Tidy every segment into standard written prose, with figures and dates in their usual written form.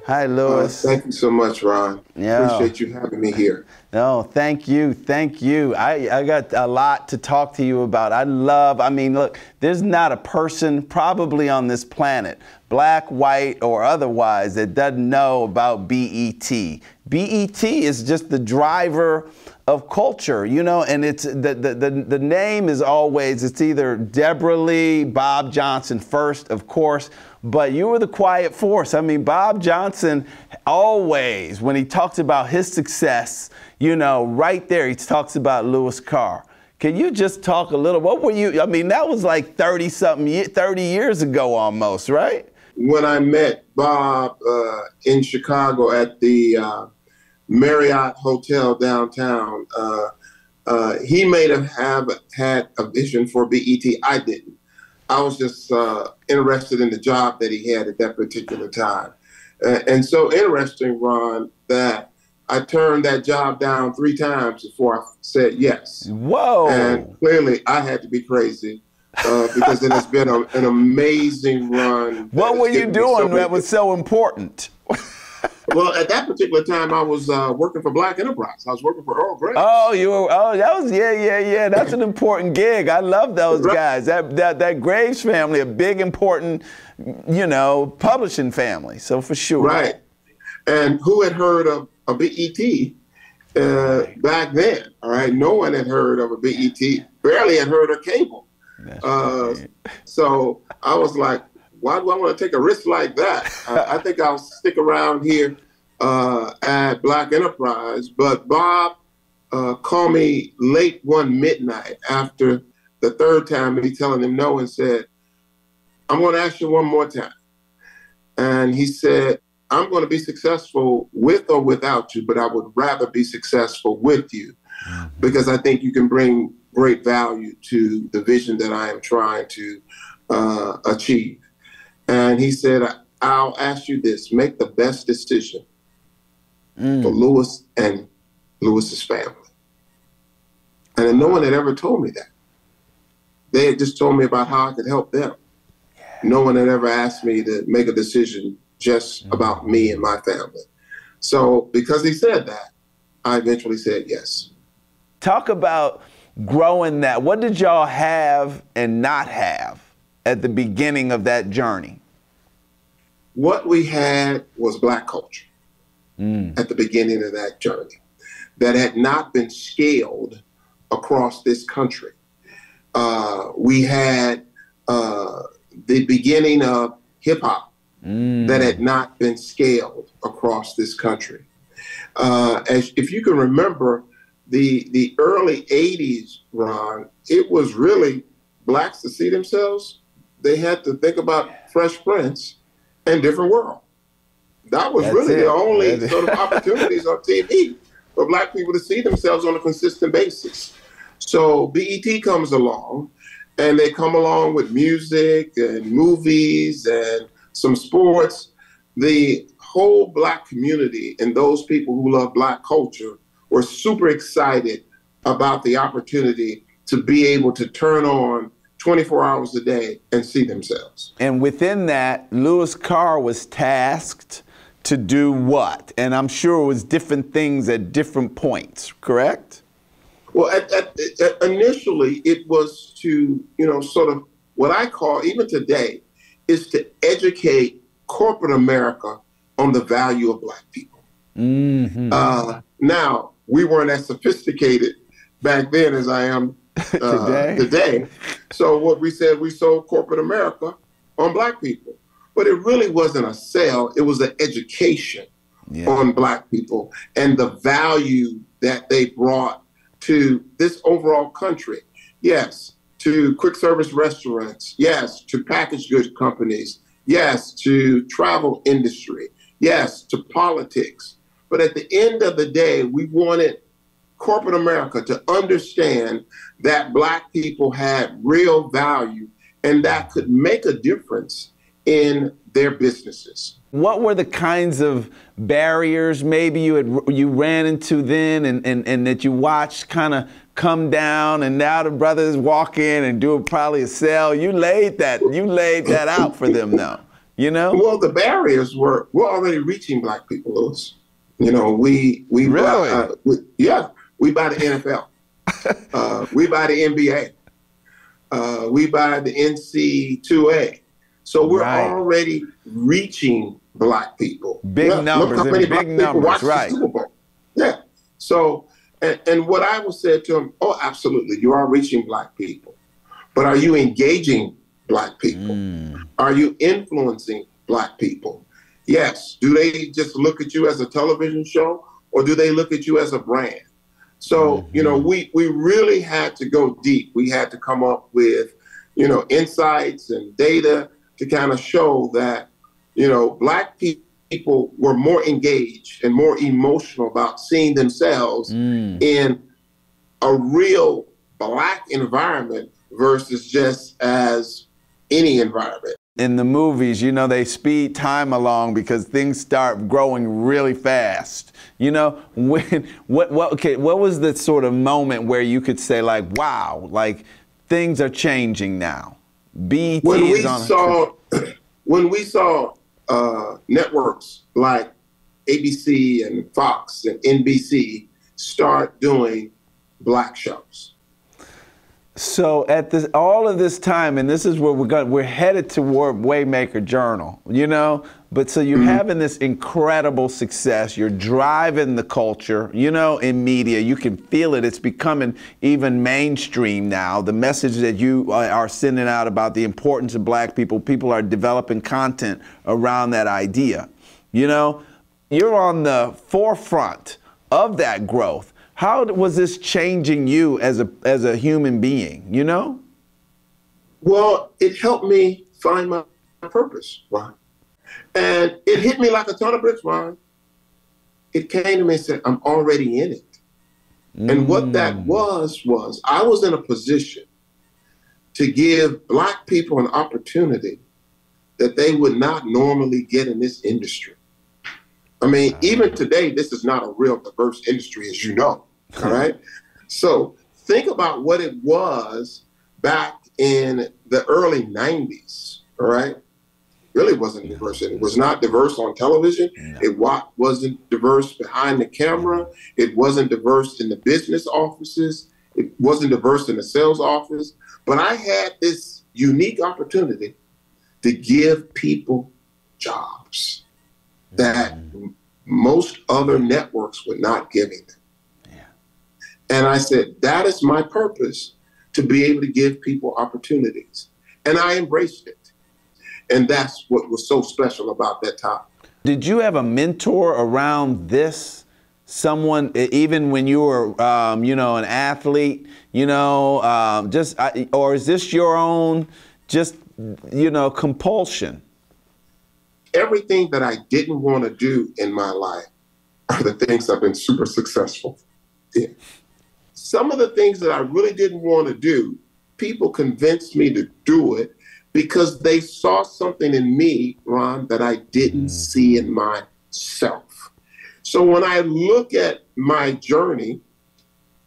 Hi, Louis. Thank you so much, Ron. Yeah. Appreciate you having me here. No, thank you. Thank you. I got a lot to talk to you about. I mean, look, there's not a person probably on this planet, black, white, or otherwise, that doesn't know about BET. BET is just the driver of culture, you know, and it's the name is always, it's either Deborah Lee, Bob Johnson first, of course, but you were the quiet force. I mean, Bob Johnson always, when he talks about his success, you know, right there, he talks about Louis Carr. Can you just talk a little, what were you, I mean, that was like 30 years ago almost, right? When I met Bob in Chicago at the Marriott Hotel downtown, he may have had a vision for BET. I didn't. I was just interested in the job that he had at that particular time. And so interesting, Ron, that I turned that job down 3 times before I said yes. Whoa. And clearly I had to be crazy because it has been an amazing run. What were you doing that was so important? Well, at that particular time, I was working for Black Enterprise. I was working for Earl Graves. Oh, you were. Oh, that was yeah. That's an important gig. I love those guys. That Graves family, a big important, you know, publishing family. So for sure. Right. And who had heard of a BET back then? All right, no one had heard of a BET. Barely had heard of cable. So I was like, why do I want to take a risk like that? I think I'll stick around here at Black Enterprise. But Bob called me late one midnight after the 3rd time, me telling him no, and said, I'm going to ask you one more time. And he said, I'm going to be successful with or without you, but I would rather be successful with you because I think you can bring great value to the vision that I am trying to achieve. And he said, I'll ask you this, make the best decision for Louis and Louis's family. And then no one had ever told me that. They had just told me about how I could help them. No one had ever asked me to make a decision just about me and my family. So because he said that, I eventually said yes. Talk about growing that. What did y'all have and not have at the beginning of that journey? What we had was Black culture at the beginning of that journey that had not been scaled across this country. We had the beginning of hip hop that had not been scaled across this country. If you can remember the early 80s, Ron, it was really blacks to see themselves. They had to think about Fresh Prince and Different World. That was really the only sort of opportunities on TV for black people to see themselves on a consistent basis. So BET comes along, and they come along with music and movies and some sports. The whole black community and those people who love black culture were super excited about the opportunity to be able to turn on 24 hours a day and see themselves. And within that, Louis Carr was tasked to do what? And I'm sure it was different things at different points, correct? Well, initially it was to, you know, sort of what I call, even today, is to educate corporate America on the value of black people. Now, we weren't as sophisticated back then as I am today. So what we said, we sold corporate America on black people. But it really wasn't a sale, it was an education on black people and the value that they brought to this overall country. Yes, to quick service restaurants. Yes, to packaged goods companies. Yes, to travel industry. Yes, to politics. But at the end of the day, we wanted corporate America to understand that black people had real value and that could make a difference in their businesses. What were the kinds of barriers maybe you ran into then and that you watched kind of come down, and now the brothers walk in and do probably a sale? You laid that out for them though. you know? Well, the barriers we're already reaching black people, Louis. You know, we Really? we buy the NFL, we buy the NBA, we buy the NC2A. So we're already reaching black people. Big numbers, look how many big black people numbers, watch right? the Super Bowl. Yeah. So, and what I would say to them, oh, absolutely, you are reaching black people, but are you engaging black people? Are you influencing black people? Yes. Do they just look at you as a television show, or do they look at you as a brand? So, you know, we really had to go deep. We had to come up with, you know, insights and data to kind of show that, you know, black people were more engaged and more emotional about seeing themselves in a real black environment versus just as any environment. In the movies, you know, they speed time along because things start growing really fast. You know, what was the sort of moment where you could say, like, wow, like things are changing now? BET is on. When we saw networks like ABC and Fox and NBC start doing black shows. So at all of this time, and this is where we're headed toward Waymaker Journal, you know. But so you're having this incredible success. You're driving the culture, you know, in media. You can feel it. It's becoming even mainstream now. The message that you are sending out about the importance of black people, people are developing content around that idea. You know, you're on the forefront of that growth. How was this changing you as a human being, you know? Well, it helped me find my purpose, Ron. And it hit me like a ton of bricks, Ron. It came to me and said, I'm already in it. And what that was I was in a position to give black people an opportunity that they would not normally get in this industry. I mean, even today, this is not a real diverse industry, as you know, all right? So think about what it was back in the early 90s, all right? Really wasn't diverse. It was not diverse on television. It wasn't diverse behind the camera. It wasn't diverse in the business offices. It wasn't diverse in the sales office. But I had this unique opportunity to give people jobs that most other networks were not giving them. And I said, that is my purpose, to be able to give people opportunities. And I embraced it. And that's what was so special about that time. Did you have a mentor around this? Someone, even when you were, you know, an athlete, you know, or is this your own, just, you know, compulsion? Everything that I didn't want to do in my life are the things I've been super successful in. Some of the things that I really didn't want to do, people convinced me to do it because they saw something in me, Ron, that I didn't see in myself. So when I look at my journey,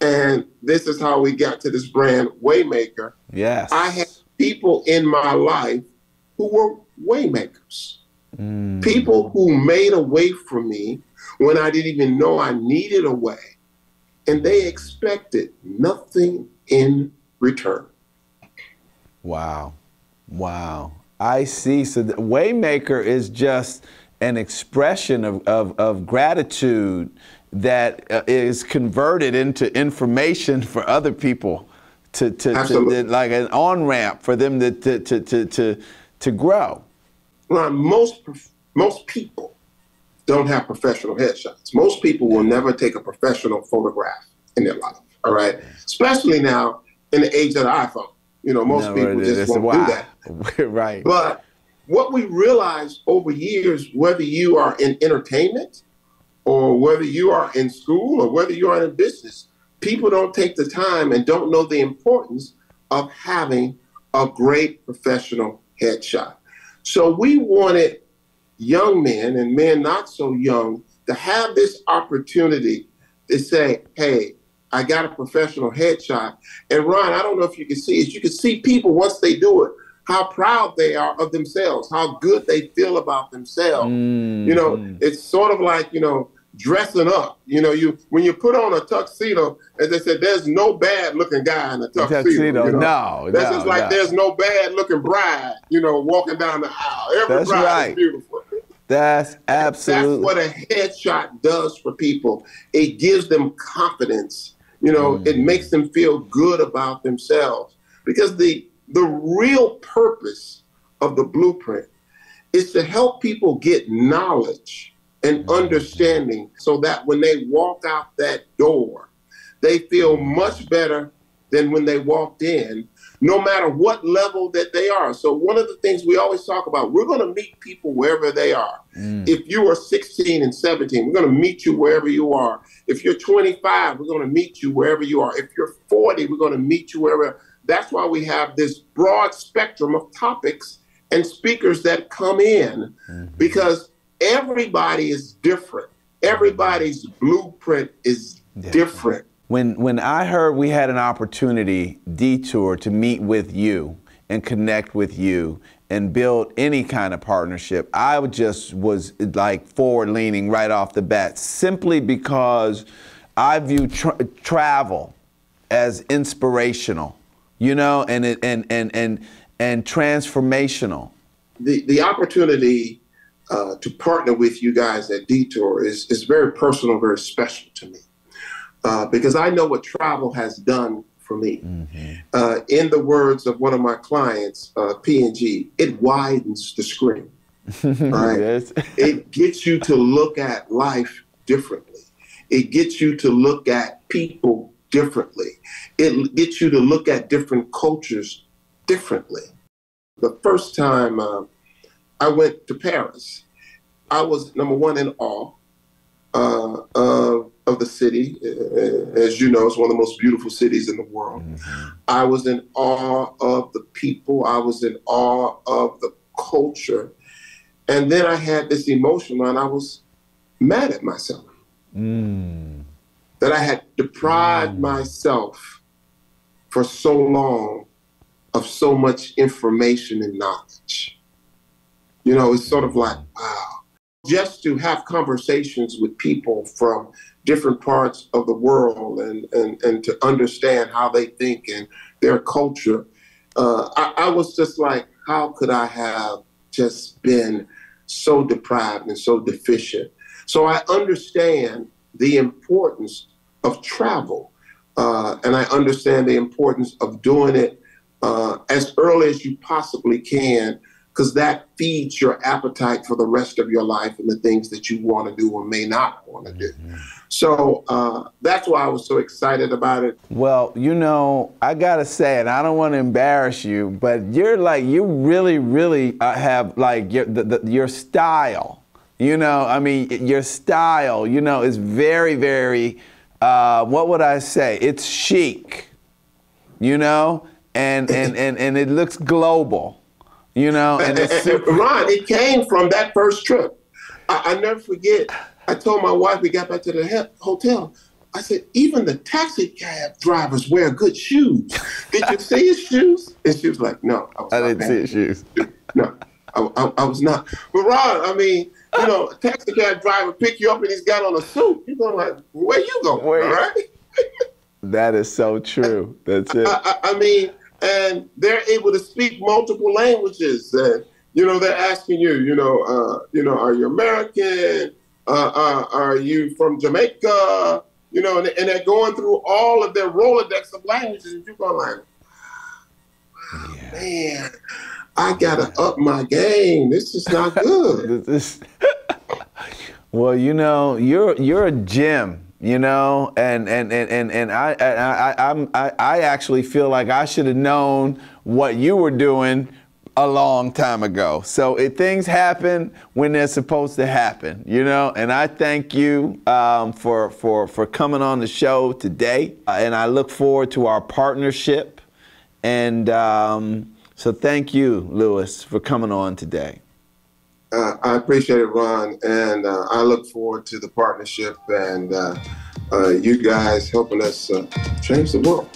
and this is how we got to this brand, Waymaker, yes, I had people in my life who were waymakers. People who made a way for me when I didn't even know I needed a way. And they expected nothing in return. Wow. Wow. I see. So the Waymaker is just an expression of gratitude that is converted into information for other people to like an on-ramp for them to grow. Ron, most people don't have professional headshots. Most people will never take a professional photograph in their life, all right? Especially now in the age of the iPhone. You know, most people just won't do that. Right. But what we realized over years, whether you are in entertainment or whether you are in school or whether you are in business, people don't take the time and don't know the importance of having a great professional headshot. So we wanted young men and men not so young to have this opportunity to say, hey, I got a professional headshot. And Ron, I don't know if you can see it. You can see people, once they do it, how proud they are of themselves, how good they feel about themselves. You know, it's sort of like, you know, dressing up. You know, when you put on a tuxedo, as they said, there's no bad looking guy in a tuxedo. You know? No, that's just like there's no bad looking bride, you know, walking down the aisle. Every bride is beautiful. That's absolutely. That's what a headshot does for people. It gives them confidence. You know, it makes them feel good about themselves, because the real purpose of the blueprint is to help people get knowledge and understanding, so that when they walk out that door, they feel much better than when they walked in, no matter what level that they are. So one of the things we always talk about, we're going to meet people wherever they are. If you are 16 and 17, we're going to meet you wherever you are. If you're 25, we're going to meet you wherever you are. If you're 40, we're going to meet you wherever. That's why we have this broad spectrum of topics and speakers that come in, because everybody is different. Everybody's blueprint is different. When I heard we had an opportunity, Detour, to meet with you and connect with you and build any kind of partnership, I just was like forward leaning right off the bat, simply because I view travel as inspirational, you know, and transformational. The opportunity to partner with you guys at Detour is very personal, very special to me, because I know what travel has done for me. In the words of one of my clients, P&G, it widens the screen. Right? Yes. It gets you to look at life differently. It gets you to look at people differently. It gets you to look at different cultures differently. The first time I went to Paris, I was, number one, in awe of the city. As you know, it's one of the most beautiful cities in the world. I was in awe of the people. I was in awe of the culture. And then I had this emotion, and I was mad at myself. That I had deprived myself for so long of so much information and knowledge. You know, it's sort of like, wow. Just to have conversations with people from different parts of the world and to understand how they think and their culture, I was just like, how could I have just been so deprived and so deficient? So I understand the importance of travel, and I understand the importance of doing it as early as you possibly can, because that feeds your appetite for the rest of your life and the things that you want to do or may not want to do. So that's why I was so excited about it. Well, you know, I gotta say, and I don't want to embarrass you, but you're like, you really, really have like your style. You know, I mean, your style, you know, is very, very, what would I say? It's chic, you know, and it looks global. You know, and Ron, it came from that first trip. I never forget. I told my wife, we got back to the hotel, I said, even the taxi cab drivers wear good shoes. Did you see his shoes? And she was like, no. I didn't see his shoes. No, I was not. But Ron, I mean, you know, a taxi cab driver pick you up and he's got on a suit. You're going like, where you going? All right? That is so true. That's it. I mean, and they're able to speak multiple languages. And, you know, they're asking you, you know, are you American? Are you from Jamaica? You know, and they're going through all of their Rolodex of languages. And you're going like, wow, man, I got to up my game. This is not good. Well, you know, you're a gem. You know, and I actually feel like I should have known what you were doing a long time ago. So things happen when they're supposed to happen, you know. And I thank you for coming on the show today, and I look forward to our partnership. And so thank you, Lewis, for coming on today. I appreciate it, Ron, and I look forward to the partnership and you guys helping us change the world.